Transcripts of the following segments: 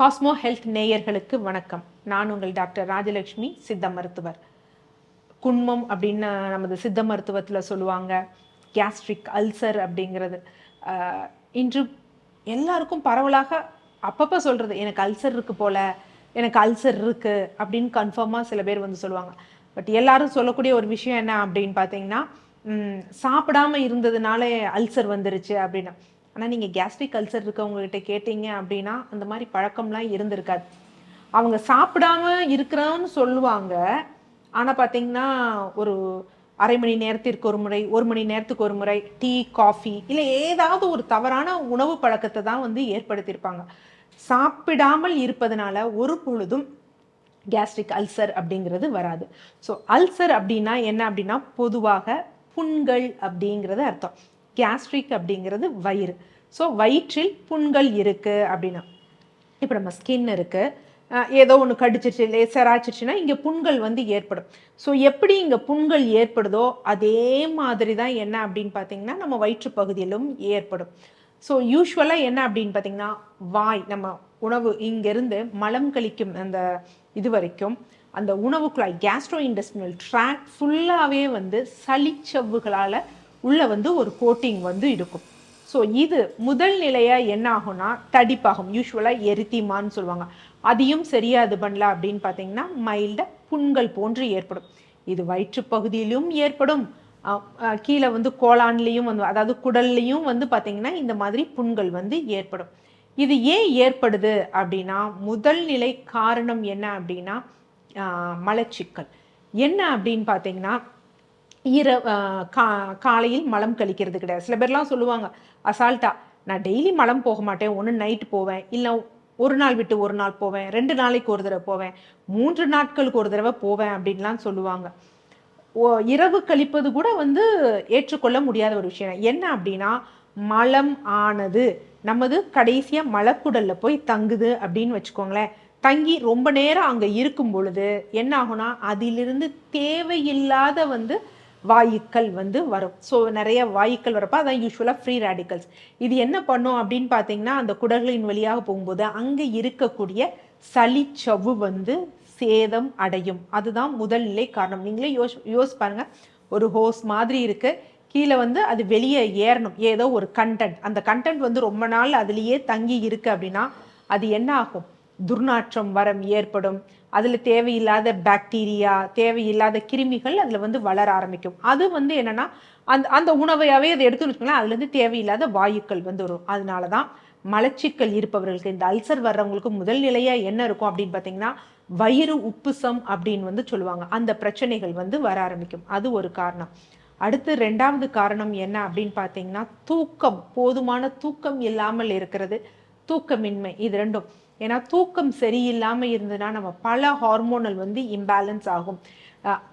Cosmo health நேயர்களுக்கு வணக்கம். நான் உங்கள் டாக்டர் ராஜலட்சுமி, சித்த மருத்துவர். குண்மம் அப்படின்னு நமது சித்த மருத்துவத்தில் சொல்லுவாங்க. கேஸ்ட்ரிக் அல்சர் அப்படிங்கிறது இன்று எல்லாருக்கும் பரவலாக அப்பப்போ சொல்கிறது, எனக்கு அல்சர் இருக்குது போல், எனக்கு அல்சர் இருக்குது அப்படின்னு கன்ஃபார்மாக சில பேர் வந்து சொல்லுவாங்க. பட் எல்லாரும் சொல்லக்கூடிய ஒரு விஷயம் என்ன அப்படின்னு பார்த்தீங்கன்னா, சாப்பிடாம இருந்ததுனால அல்சர் வந்துருச்சு அப்படின்னு. ஆனால் நீங்கள் கேஸ்ட்ரிக் அல்சர் இருக்கவங்ககிட்ட கேட்டீங்க அப்படின்னா அந்த மாதிரி பழக்கம்லாம் இருந்திருக்காது. அவங்க சாப்பிடாம இருக்கிறோன்னு சொல்லுவாங்க. ஆனால் பார்த்தீங்கன்னா ஒரு அரை மணி நேரத்திற்கு ஒரு முறை, ஒரு மணி நேரத்துக்கு ஒரு முறை டீ, காஃபி இல்லை ஏதாவது ஒரு தவறான உணவு பழக்கத்தை தான் வந்து ஏற்படுத்தியிருப்பாங்க. சாப்பிடாமல் இருப்பதனால ஒரு பொழுதும் கேஸ்ட்ரிக் அல்சர் அப்படிங்கிறது வராது. ஸோ அல்சர் அப்படின்னா என்ன அப்படின்னா பொதுவாக புண்கள் அப்படிங்கிறது அர்த்தம். கேஸ்ட்ரிக் அப்படிங்கிறது வயிறு. ஸோ வயிற்றில் புண்கள் இருக்குது அப்படின்னா, இப்போ நம்ம ஸ்கின் இருக்குது, ஏதோ ஒன்று கடிச்சிருச்சு லேசராச்சிருச்சுன்னா இங்கே புண்கள் வந்து ஏற்படும். ஸோ எப்படி இங்கே புண்கள் ஏற்படுதோ அதே மாதிரி தான் என்ன அப்படின்னு பார்த்தீங்கன்னா நம்ம வயிற்று பகுதியிலும் ஏற்படும். ஸோ யூஸ்வலாக என்ன அப்படின்னு பார்த்தீங்கன்னா வாய், நம்ம உணவு இங்கேருந்து மலம் கழிக்கும் அந்த இது வரைக்கும் அந்த உணவு குழாய் கேஸ்ட்ரோ இன்டெஸ்டினல் ட்ராக் ஃபுல்லாகவே வந்து சளிச்சவ்வுகளால் உள்ளே வந்து ஒரு கோட்டிங் வந்து இருக்கும். ஸோ இது முதல் நிலையாக என்ன ஆகும்னா தடிப்பாகும். யூஸ்வலாக எரித்திமான்னு சொல்லுவாங்க. அதையும் சரியாக இது பண்ணல அப்படின்னு பார்த்தீங்கன்னா மைல்டாக புண்கள் போன்று ஏற்படும். இது வயிற்று பகுதியிலும் ஏற்படும், கீழே வந்து கோலான்லேயும் வந்து, அதாவது குடல்லையும் வந்து பார்த்தீங்கன்னா இந்த மாதிரி புண்கள் வந்து ஏற்படும். இது ஏன் ஏற்படுது அப்படின்னா முதல் நிலை காரணம் என்ன அப்படின்னா மலச்சிக்கல். என்ன அப்படின்னு பார்த்தீங்கன்னா காலையில் மலம் கழிக்கிறது கிடையாது. சில பேர்லாம் சொல்லுவாங்க அசால்ட்டா, நான் டெய்லி மலம் போக மாட்டேன், ஒன்று நைட்டு போவேன், இல்லை ஒரு நாள் விட்டு ஒரு நாள் போவேன், 2 நாளைக்கு ஒரு தடவை போவேன், 3 நாட்களுக்கு ஒரு தடவை போவேன் அப்படின்லாம் சொல்லுவாங்க. இரவு கழிப்பது கூட வந்து ஏற்றுக்கொள்ள முடியாத ஒரு விஷயம். என்ன அப்படின்னா மலம் ஆனது நமது கடைசியாக மலக்குடல்ல போய் தங்குது அப்படின்னு வச்சுக்கோங்களேன். தங்கி ரொம்ப நேரம் அங்கே இருக்கும் பொழுது என்ன ஆகும்னா அதிலிருந்து தேவையில்லாத வந்து வாயுக்கள் வந்து வரும். ஸோ நிறைய வாயுக்கள் வரப்போ அதான் யூஸ்வலாக ஃப்ரீ ரேடிக்கல்ஸ். இது என்ன பண்ணும் அப்படின்னு பார்த்தீங்கன்னா அந்த குடல்களின் வழியாக போகும்போது அங்கே இருக்கக்கூடிய சளிச்சவ்வு வந்து சேதம் அடையும். அதுதான் முதல் நிலை காரணம். நீங்களே யோசி பாருங்க, ஒரு ஹோஸ் மாதிரி இருக்குது, கீழே வந்து அது வெளியே ஏறணும் ஏதோ ஒரு கண்டென்ட், அந்த கண்டென்ட் வந்து ரொம்ப நாள் அதுலேயே தங்கி இருக்கு அப்படின்னா அது என்ன ஆகும், துர்நாற்றம் வரம் ஏற்படும். அதில் தேவையில்லாத பாக்டீரியா, தேவையில்லாத கிருமிகள் அதில் வந்து வளர ஆரம்பிக்கும். அது வந்து என்னென்னா அந்த அந்த உணவையாகவே அதை எடுத்துன்னு வச்சுக்கோங்களேன், அதுலேருந்து தேவையில்லாத வாயுக்கள் வந்து வரும். அதனால தான் மலச்சிக்கல் இருப்பவர்களுக்கு, இந்த அல்சர் வர்றவங்களுக்கு முதல் நிலையாக என்ன இருக்கும் அப்படின்னு பார்த்தீங்கன்னா வயிறு உப்புசம் அப்படின்னு வந்து சொல்லுவாங்க. அந்த பிரச்சனைகள் வந்து வர ஆரம்பிக்கும். அது ஒரு காரணம். அடுத்து 2வது காரணம் என்ன அப்படின்னு பார்த்தீங்கன்னா தூக்கம், போதுமான தூக்கம் இல்லாமல் இருக்கிறது, தூக்கமின்மை. இது ரெண்டும். ஏன்னா தூக்கம் சரியில்லாமல் இருந்ததுன்னா நம்ம பல ஹார்மோனல் வந்து இம்பேலன்ஸ் ஆகும்.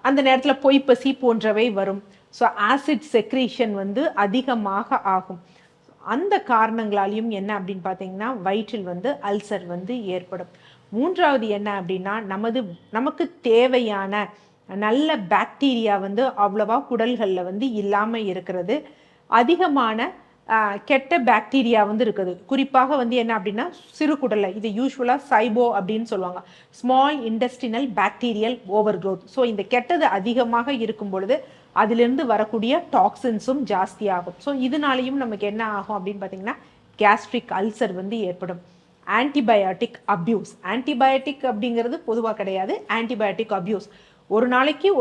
அந்த நேரத்தில் பொய்ப்பசி போன்றவை வரும். ஸோ ஆசிட் செக்ரீஷன் வந்து அதிகமாக ஆகும். அந்த காரணங்களாலையும் என்ன அப்படின்னு பார்த்தீங்கன்னா வயிற்றில் வந்து அல்சர் வந்து ஏற்படும். 3வது என்ன அப்படின்னா நமக்கு தேவையான நல்ல பாக்டீரியா வந்து அவ்வளவா குடல்களில் வந்து இல்லாமல் இருக்கிறது. அதிகமான கெட்ட பாக்டீரியா வந்து இருக்குது. குறிப்பாக வந்து என்ன அப்படின்னா சிறு குடலில், இது யூஸ்வலாக சைபோ அப்படின்னு சொல்லுவாங்க, small intestinal bacterial over growth. So இந்த கெட்டது அதிகமாக இருக்கும் பொழுது அதிலிருந்து வரக்கூடிய டாக்ஸின்ஸும் ஜாஸ்தியாகும். ஸோ இதனாலையும் நமக்கு என்ன ஆகும் அப்படின்னு பார்த்தீங்கன்னா கேஸ்ட்ரிக் அல்சர் வந்து ஏற்படும். Antibiotic abuse. ஆன்டிபயாட்டிக் அப்படிங்கிறது பொதுவாக கிடையாது, ஆன்டிபயாட்டிக் அப்யூஸ். ஒரு நாளைக்கு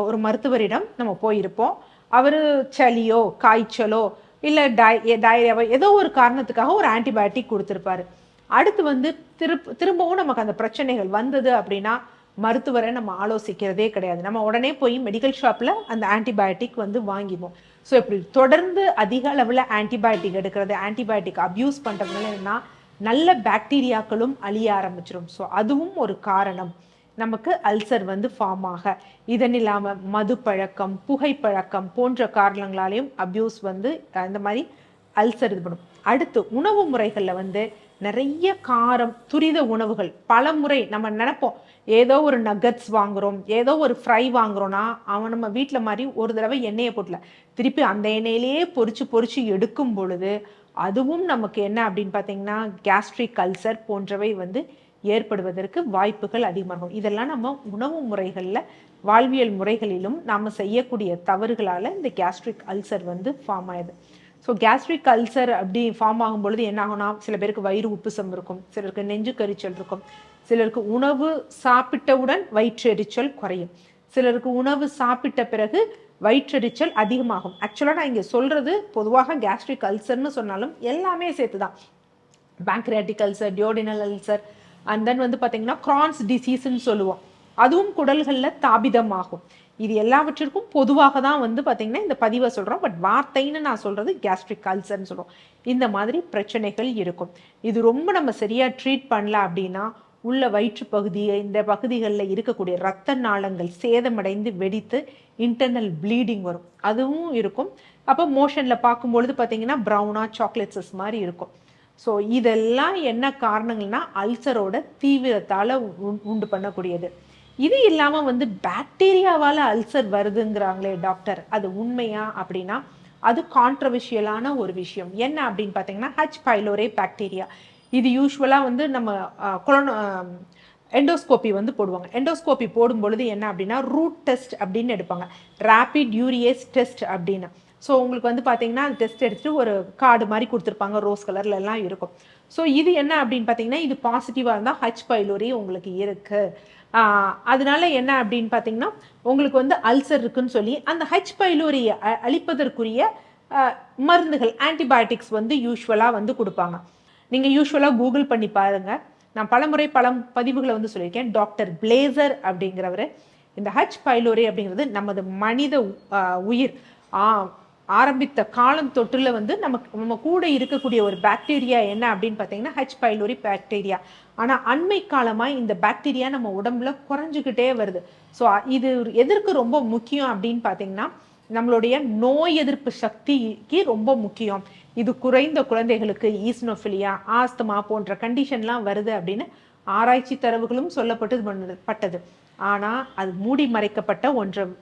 ஒரு மருத்துவரிடம் நம்ம போயிருப்போம், அவர் சளியோ காய்ச்சலோ இல்லை டயரியாவோ ஏதோ ஒரு காரணத்துக்காக ஒரு ஆன்டிபயோட்டிக் கொடுத்துருப்பாரு. அடுத்து வந்து திரும்பவும் நமக்கு அந்த பிரச்சனைகள் வந்தது அப்படின்னா மருத்துவரை நம்ம ஆலோசிக்கிறதே கிடையாது. நம்ம உடனே போய் மெடிக்கல் ஷாப்பில் அந்த ஆன்டிபயோட்டிக் வந்து வாங்கிப்போம். ஸோ இப்படி தொடர்ந்து அதிக அளவில் ஆன்டிபயோட்டிக் எடுக்கிறது, ஆன்டிபயோட்டிக் அப்யூஸ் பண்ணுறதுனால என்னன்னா நல்ல பாக்டீரியாக்களும் அழிய ஆரம்பிச்சிடும். ஸோ அதுவும் ஒரு காரணம் நமக்கு அல்சர் வந்து ஃபார்ம் ஆக. இதன் இல்லாமல் மது பழக்கம், புகைப்பழக்கம் போன்ற காரணங்களாலையும் அப்யூஸ் வந்து இந்த மாதிரி அல்சர் இது பண்ணும். அடுத்து உணவு முறைகளில் வந்து நிறைய காரம், துரித உணவுகள். பல முறை நம்ம நினைப்போம் ஏதோ ஒரு நகட்ஸ் வாங்குகிறோம், ஏதோ ஒரு ஃப்ரை வாங்குகிறோன்னா அவன் நம்ம வீட்டில் மாதிரி ஒரு தடவை எண்ணெயை போட்டல திருப்பி அந்த எண்ணெயிலேயே பொறிச்சு எடுக்கும் பொழுது அதுவும் நமக்கு என்ன அப்படின்னு பார்த்தீங்கன்னா கேஸ்ட்ரிக் அல்சர் போன்றவை வந்து ஏற்படுவதற்கு வாய்ப்புகள் அதிகமாகும். இதெல்லாம் நம்ம உணவு முறைகளில் வாழ்வியல் முறைகளிலும் நாம் செய்யக்கூடிய தவறுகளால் இந்த கேஸ்ட்ரிக் அல்சர் வந்து ஃபார்ம் ஆகுது. ஸோ கேஸ்ட்ரிக் அல்சர் அப்படி ஃபார்ம் ஆகும் பொழுது என்ன ஆகும்னா சில பேருக்கு வயிறு உப்புசம் இருக்கும், சிலருக்கு நெஞ்சு கரிச்சல் இருக்கும், சிலருக்கு உணவு சாப்பிட்டவுடன் வயிற்றெரிச்சல் குறையும், சிலருக்கு உணவு சாப்பிட்ட பிறகு வயிற்றெரிச்சல் அதிகமாகும். ஆக்சுவலாக நான் இங்கே சொல்கிறது பொதுவாக கேஸ்ட்ரிக் அல்சர்னு சொன்னாலும் எல்லாமே சேர்த்து தான். Pancreatic ulcer, duodenal ulcer and then வந்து பார்த்தீங்கன்னா கிரான்ஸ் டிசீஸ்ன்னு சொல்லுவோம், அதுவும் குடல்களில் தாபிதமாகும். இது எல்லாவற்றிற்கும் பொதுவாக தான் வந்து பார்த்தீங்கன்னா இந்த பதிவை சொல்கிறோம். பட் வார்த்தைன்னு நான் சொல்கிறது கேஸ்ட்ரிக் அல்சர்னு சொல்கிறோம். இந்த மாதிரி பிரச்சனைகள் இருக்கும். இது ரொம்ப நம்ம சரியாக ட்ரீட் பண்ணல அப்படின்னா உள்ள வயிற்று பகுதியை இந்த பகுதிகளில் இருக்கக்கூடிய இரத்த நாளங்கள் சேதமடைந்து வெடித்து இன்டர்னல் ப்ளீடிங் வரும், அதுவும் இருக்கும். அப்போ மோஷனில் பார்க்கும்பொழுது பார்த்தீங்கன்னா ப்ரௌனாக சாக்லேட்ஸஸ் மாதிரி இருக்கும். ஸோ இதெல்லாம் என்ன காரணங்கள்னா அல்சரோட தீவிரத்தால் உண்டு பண்ணக்கூடியது. இது இல்லாமல் வந்து பாக்டீரியாவால் அல்சர் வருதுங்கிறாங்களே டாக்டர், அது உண்மையா அப்படின்னா அது கான்ட்ரவர்ஷியலான ஒரு விஷயம். என்ன அப்படின்னு பார்த்தீங்கன்னா ஹச் பைலோரே பாக்டீரியா. இது யூஸ்வலாக வந்து நம்ம எண்டோஸ்கோப்பி வந்து போடுவாங்க. எண்டோஸ்கோப்பி போடும் பொழுது என்ன அப்படின்னா ரூட் டெஸ்ட் அப்படின்னு எடுப்பாங்க, ரேபிட் யூரியேஸ் டெஸ்ட் அப்படின்னு. ஸோ உங்களுக்கு வந்து பார்த்தீங்கன்னா டெஸ்ட் எடுத்துகிட்டு ஒரு கார்டு மாதிரி கொடுத்துருப்பாங்க, ரோஸ் கலர்ல எல்லாம் இருக்கும். ஸோ இது என்ன அப்படின்னு பார்த்தீங்கன்னா இது பாசிட்டிவாக இருந்தால் ஹச் பைலோரி உங்களுக்கு இருக்குது. அதனால என்ன அப்படின்னு பார்த்தீங்கன்னா உங்களுக்கு வந்து அல்சர் இருக்குன்னு சொல்லி அந்த ஹச் பைலோரியை அழிப்பதற்குரிய மருந்துகள் ஆன்டிபயோட்டிக்ஸ் வந்து யூஸ்வலாக வந்து கொடுப்பாங்க. நீங்கள் யூஸ்வலாக கூகுள் பண்ணி பாருங்கள். நான் பலமுறை பல பதிவுகளை வந்து சொல்லியிருக்கேன். டாக்டர் பிளேசர் அப்படிங்கிறவர் இந்த ஹச் பைலோரி அப்படிங்கிறது நமது மனித உயிர் ஆரம்பித்த காலம் தொற்றுல வந்து நம்ம கூட இருக்கக்கூடிய ஒரு பாக்டீரியா என்ன அப்படின்னு பார்த்தீங்கன்னா ஹச் பைலோரி பாக்டீரியா. ஆனால் அண்மை காலமாக இந்த பாக்டீரியா நம்ம உடம்புல குறைஞ்சிக்கிட்டே வருது. ஸோ இது எதற்கு ரொம்ப முக்கியம் அப்படின்னு பார்த்தீங்கன்னா நம்மளுடைய நோய் எதிர்ப்பு சக்திக்கு ரொம்ப முக்கியம். இது குறைந்த குழந்தைகளுக்கு ஈஸ்னோஃபிலியா, ஆஸ்துமா போன்ற கண்டிஷன்லாம் வருது அப்படின்னு ஆராய்ச்சி தரவுகளும் சொல்லப்பட்டது. ஆனால் அது மூடி மறைக்கப்பட்ட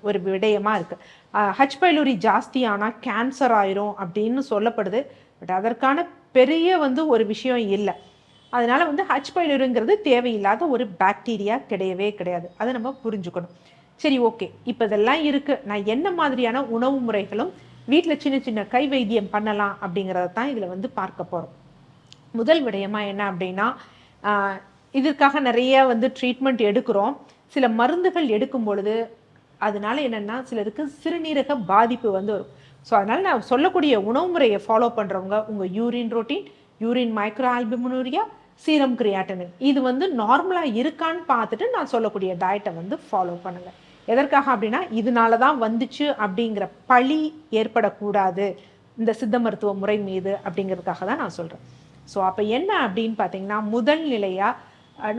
ஒரு விடயமாக இருக்குது. ஹச் பைலோரி ஜாஸ்தி ஆனால் கேன்சர் ஆயிரும் அப்படின்னு சொல்லப்படுது. பட் அதற்கான பெரிய வந்து ஒரு விஷயம் இல்லை. அதனால வந்து ஹச் பைலோரிங்கிறது தேவையில்லாத ஒரு பாக்டீரியா கிடையவே கிடையாது. அதை நம்ம புரிஞ்சுக்கணும். சரி, ஓகே, இப்போ இதெல்லாம் இருக்குது, நான் என்ன மாதிரியான உணவு முறைகளும் வீட்டில் சின்ன சின்ன கை வைத்தியம் பண்ணலாம் அப்படிங்கிறத தான் இதில் வந்து பார்க்க போகிறோம். முதல் விடயமாக என்ன அப்படின்னா இதற்காக நிறைய வந்து ட்ரீட்மெண்ட் எடுக்கிறோம். சில மருந்துகள் எடுக்கும் பொழுது அதனால என்னென்னா சிலருக்கு சிறுநீரக பாதிப்பு வந்து வரும். ஸோ அதனால் நான் சொல்லக்கூடிய உணவு முறையை ஃபாலோ பண்ணுறவங்க உங்கள் urine routine, urine microalbuminuria, serum creatinine இது வந்து நார்மலாக இருக்கான்னு பார்த்துட்டு நான் சொல்லக்கூடிய டயட்டை வந்து ஃபாலோ பண்ணுங்கள். எதற்காக அப்படின்னா இதனால தான் வந்துச்சு அப்படிங்கிற பழி ஏற்படக்கூடாது இந்த சித்த மருத்துவ முறை மீது அப்படிங்கிறதுக்காக தான் நான் சொல்கிறேன். ஸோ அப்போ என்ன அப்படின்னு பார்த்தீங்கன்னா முதல் நிலையாக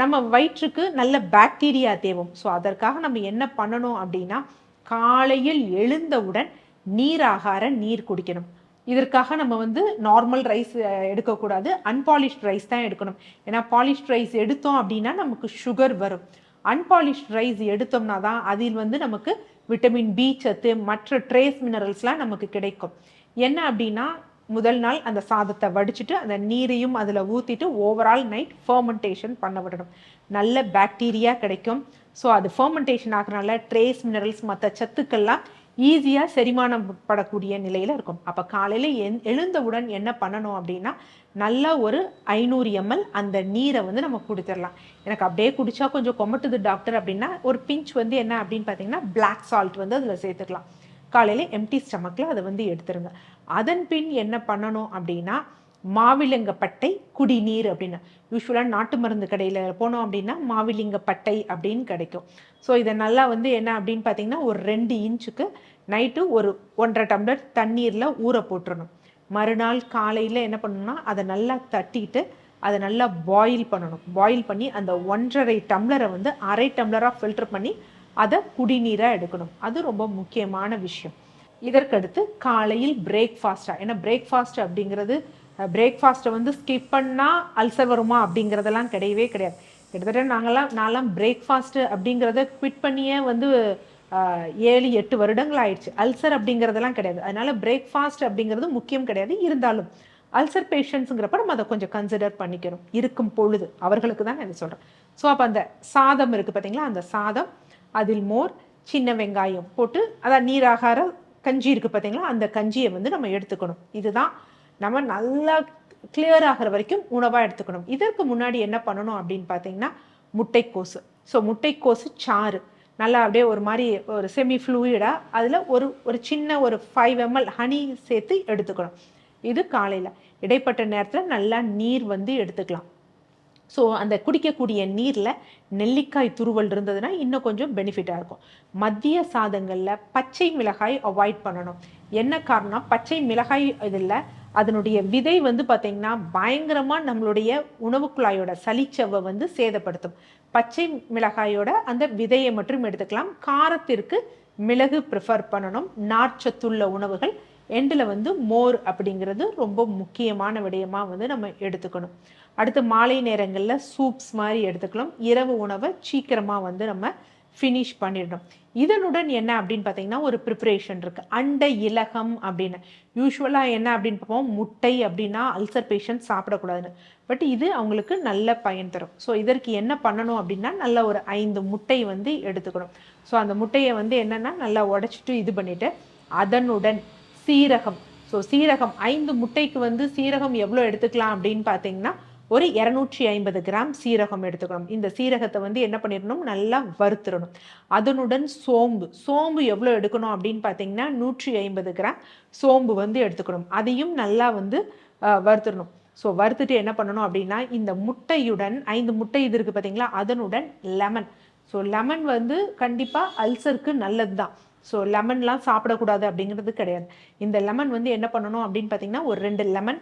நம்ம வயிற்றுக்கு நல்ல பாக்டீரியா தேவை. ஸோ அதற்காக நம்ம என்ன பண்ணணும் அப்படின்னா காலையில் எழுந்தவுடன் நீர் குடிக்கணும். இதற்காக நம்ம வந்து நார்மல் ரைஸ் எடுக்கக்கூடாது, அன்பாலிஷ்ட் ரைஸ் தான் எடுக்கணும். ஏன்னா பாலிஷ்ட் ரைஸ் எடுத்தோம் அப்படின்னா நமக்கு சுகர் வரும். அன்பாலிஷ்ட் ரைஸ் எடுத்தோம்னா தான் அதில் வந்து நமக்கு விட்டமின் பி சத்து மற்ற ட்ரேஸ் மினரல்ஸ்லாம் நமக்கு கிடைக்கும். என்ன அப்படின்னா முதல் நாள் அந்த சாதத்தை வடிச்சிட்டு அந்த நீரையும் அதில் ஊற்றிட்டு ஓவரால் நைட் ஃபர்மெண்டேஷன் பண்ண விடணும். நல்ல பாக்டீரியா கிடைக்கும். ஸோ அது ஃபர்மெண்டேஷன் ஆகிறனால ட்ரேஸ் மினரல்ஸ் மற்ற சத்துக்கள்லாம் ஈஸியாக செரிமானம் படக்கூடிய நிலையில் இருக்கும். அப்போ காலையில் எழுந்தவுடன் என்ன பண்ணணும் அப்படின்னா நல்லா ஒரு 500 ml அந்த நீரை வந்து நம்ம குடிச்சிடலாம். எனக்கு அப்படியே குடித்தா கொஞ்சம் கொமட்டுது டாக்டர் அப்படின்னா ஒரு பிஞ்ச் வந்து என்ன அப்படின்னு பார்த்தீங்கன்னா பிளாக் சால்ட் வந்து அதில் சேர்த்துக்கலாம். காலையில் எம்டி ஸ்டமக்கில் அதை வந்து எடுத்துருங்க. அதன் பின் என்ன பண்ணணும் அப்படின்னா மாவிலங்கப்பட்டை குடிநீர் அப்படின்னு யூஸ்வலாக நாட்டு மருந்து கடையில் போனோம் அப்படின்னா மாவிலிங்கப்பட்டை அப்படின்னு கிடைக்கும். ஸோ இதை நல்லா வந்து என்ன அப்படின்னு பார்த்தீங்கன்னா ஒரு 2 இன்ச்சுக்கு நைட்டு ஒரு 1.5 டம்ளர் தண்ணீரில் ஊற போட்டுடணும். மறுநாள் காலையில் என்ன பண்ணணும்னா அதை நல்லா தட்டிட்டு அதை நல்லா பாயில் பண்ணணும். பாயில் பண்ணி அந்த 1.5 டம்ளரை வந்து 1/2 டம்ளராக ஃபில்டர் பண்ணி அதை குடிநீராக எடுக்கணும். அது ரொம்ப முக்கியமான விஷயம். இதற்கடுத்து காலையில் பிரேக்ஃபாஸ்ட்டாக, ஏன்னா பிரேக்ஃபாஸ்ட் அப்படிங்கிறது பிரேக்ஃபாஸ்ட்டை வந்து ஸ்கிப் பண்ணால் அல்சர் வருமா அப்படிங்கிறதெல்லாம் கிடையவே கிடையாது. கிட்டத்தட்ட நான்லாம் பிரேக்ஃபாஸ்ட்டு அப்படிங்கிறத குவிட் பண்ணியே வந்து 7-8 வருடங்கள் ஆயிடுச்சு. அல்சர் அப்படிங்கிறதெல்லாம் கிடையாது. அதனால் பிரேக்ஃபாஸ்ட் அப்படிங்கிறது முக்கியம் கிடையாது. இருந்தாலும் அல்சர் பேஷண்ட்ஸுங்கிறப்ப நம்ம அதை கொஞ்சம் கன்சிடர் பண்ணிக்கிறோம் இருக்கும் பொழுது, அவர்களுக்கு தான் நான் இதை சொல்கிறேன். ஸோ அப்போ அந்த சாதம் இருக்குது பார்த்தீங்களா, அந்த சாதம், அதில் மோர், சின்ன வெங்காயம் போட்டு, அதான் நீராகார கஞ்சி இருக்குது பார்த்தீங்களா, அந்த கஞ்சியை வந்து நம்ம எடுத்துக்கணும். இதுதான் நம்ம நல்லா கிளியர் ஆகிற வரைக்கும் உணவாக எடுத்துக்கணும். இதற்கு முன்னாடி என்ன பண்ணணும் அப்படின்னு பார்த்தீங்கன்னா, முட்டைக்கோசு. ஸோ முட்டைக்கோசு சாறு நல்லா அப்படியே ஒரு மாதிரி ஒரு செமி ஃப்ளூயிடாக அதில் ஒரு சின்ன ஒரு 5 ml ஹனி சேர்த்து எடுத்துக்கணும். இது காலையில். இடைப்பட்ட நேரத்தில் நல்லா நீர் வந்து எடுத்துக்கலாம். ஸோ அந்த குடிக்கக்கூடிய நீரில் நெல்லிக்காய் துருவல் இருந்ததுன்னா இன்னும் கொஞ்சம் பெனிஃபிட்டாக இருக்கும். மதிய சாதங்களில் பச்சை மிளகாய் அவாய்ட் பண்ணணும். என்ன காரணம், பச்சை மிளகாய் இதில் அதனுடைய விதை வந்து பார்த்திங்கன்னா பயங்கரமாக நம்மளுடைய உணவு குழாயோட சளிச்சவை வந்து சேதப்படுத்தும். பச்சை மிளகாயோட அந்த விதையை மட்டும் எடுத்துக்கலாம். காரத்திற்கு மிளகு ப்ரிஃபர் பண்ணணும். நார்ச்சத்துள்ள உணவுகள் எண்டில் வந்து மோர் அப்படிங்கிறது ரொம்ப முக்கியமான விடயமாக வந்து நம்ம எடுத்துக்கணும். அடுத்து மாலை நேரங்களில் சூப்ஸ் மாதிரி எடுத்துக்கலாம். இரவு உணவை சீக்கிரமாக வந்து நம்ம ஃபினிஷ் பண்ணிடணும். இதனுடன் என்ன அப்படின்னு பார்த்தீங்கன்னா ஒரு ப்ரிப்ரேஷன் இருக்குது, அண்டை இலகம் அப்படின்னு. யூஸ்வலாக என்ன அப்படின்னு பார்ப்போம், முட்டை அப்படின்னா அல்சர் பேஷண்ட் சாப்பிடக்கூடாதுன்னு. பட் இது அவங்களுக்கு நல்ல பயன் தரும். ஸோ இதற்கு என்ன பண்ணணும் அப்படின்னா நல்ல ஒரு 5 முட்டை வந்து எடுத்துக்கணும். ஸோ அந்த முட்டையை வந்து என்னென்னா நல்லா உடச்சிட்டு இது பண்ணிவிட்டு அதனுடன் சீரகம். ஸோ சீரகம் 5 முட்டைக்கு வந்து சீரகம் எவ்வளோ எடுத்துக்கலாம் அப்படின்னு பார்த்தீங்கன்னா ஒரு 250 கிராம் சீரகம் எடுத்துக்கணும். இந்த சீரகத்தை வந்து என்ன பண்ணிடணும், நல்லா வறுத்துடணும். அதனுடன் சோம்பு எவ்வளோ எடுக்கணும் அப்படின்னு பார்த்தீங்கன்னா 150 கிராம் சோம்பு வந்து எடுத்துக்கணும். அதையும் நல்லா வந்து வறுத்துடணும். ஸோ வறுத்துட்டு என்ன பண்ணணும் அப்படின்னா இந்த முட்டையுடன் 5 முட்டை இது இருக்குது பார்த்தீங்களா, அதனுடன் லெமன். ஸோ லெமன் வந்து கண்டிப்பாக அல்சருக்கு நல்லது தான். ஸோ லெமன்லாம் சாப்பிடக்கூடாது அப்படிங்கிறது கிடையாது. இந்த லெமன் வந்து என்ன பண்ணணும் அப்படின்னு பார்த்தீங்கன்னா ஒரு 2 லெமன்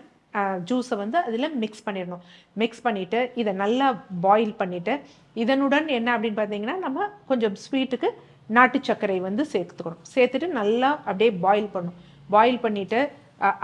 ஜூஸை வந்து அதில் மிக்ஸ் பண்ணிடணும். மிக்ஸ் பண்ணிவிட்டு இதை நல்லா பாயில் பண்ணிவிட்டு இதனுடன் என்ன அப்படின்னு பார்த்தீங்கன்னா நம்ம கொஞ்சம் ஸ்வீட்டுக்கு நாட்டு சர்க்கரை வந்து சேர்த்துக்கணும். சேர்த்துட்டு நல்லா அப்படியே பாயில் பண்ணணும். பாயில் பண்ணிவிட்டு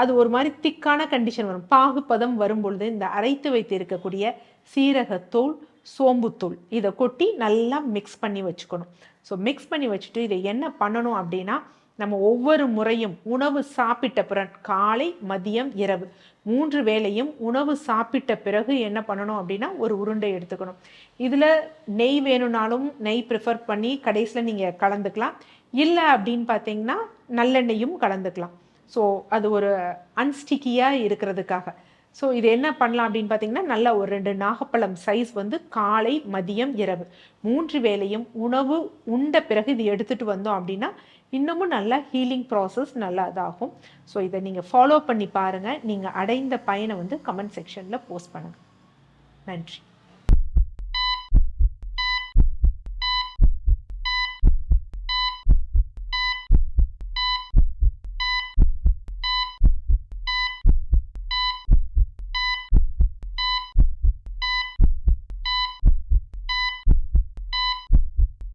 அது ஒரு மாதிரி திக்கான கண்டிஷன் வரும். பாகுப்பதம் வரும்பொழுது இந்த அரைத்து வைத்து இருக்கக்கூடிய சீரகத்தூள், சோம்புத்தூள் இதை கொட்டி நல்லா மிக்ஸ் பண்ணி வச்சுக்கணும். ஸோ மிக்ஸ் பண்ணி வச்சுட்டு இதை என்ன பண்ணணும் அப்படின்னா நம்ம ஒவ்வொரு முறையும் உணவு சாப்பிட்ட பிறகு காலை, மதியம், இரவு 3 வேளையும் உணவு சாப்பிட்ட பிறகு என்ன பண்ணணும் அப்படின்னா ஒரு உருண்டை எடுத்துக்கணும். இதில் நெய் வேணும்னாலும் நெய் ப்ரிஃபர் பண்ணி கடைசியில் நீங்கள் கலந்துக்கலாம். இல்லை அப்படின்னு பார்த்தீங்கன்னா நல்லெண்ணெயும் கலந்துக்கலாம். ஸோ அது ஒரு அன்ஸ்டிக்கியாக இருக்கிறதுக்காக. ஸோ இது என்ன பண்ணலாம் அப்படின்னு பார்த்தீங்கன்னா நல்லா ஒரு 2 நாகப்பழம் சைஸ் வந்து காலை, மதியம், இரவு 3 வேளையும் உணவு உண்ட பிறகு இது எடுத்துகிட்டு வந்தோம் அப்படின்னா இன்னமும் நல்லா ஹீலிங் ப்ராசஸ் நல்லா இதாகும். ஸோ இதை நீங்கள் ஃபாலோ பண்ணி பாருங்கள். நீங்கள் அடைந்த பயனை வந்து கமெண்ட் செக்ஷனில் போஸ்ட் பண்ணுங்கள். நன்றி.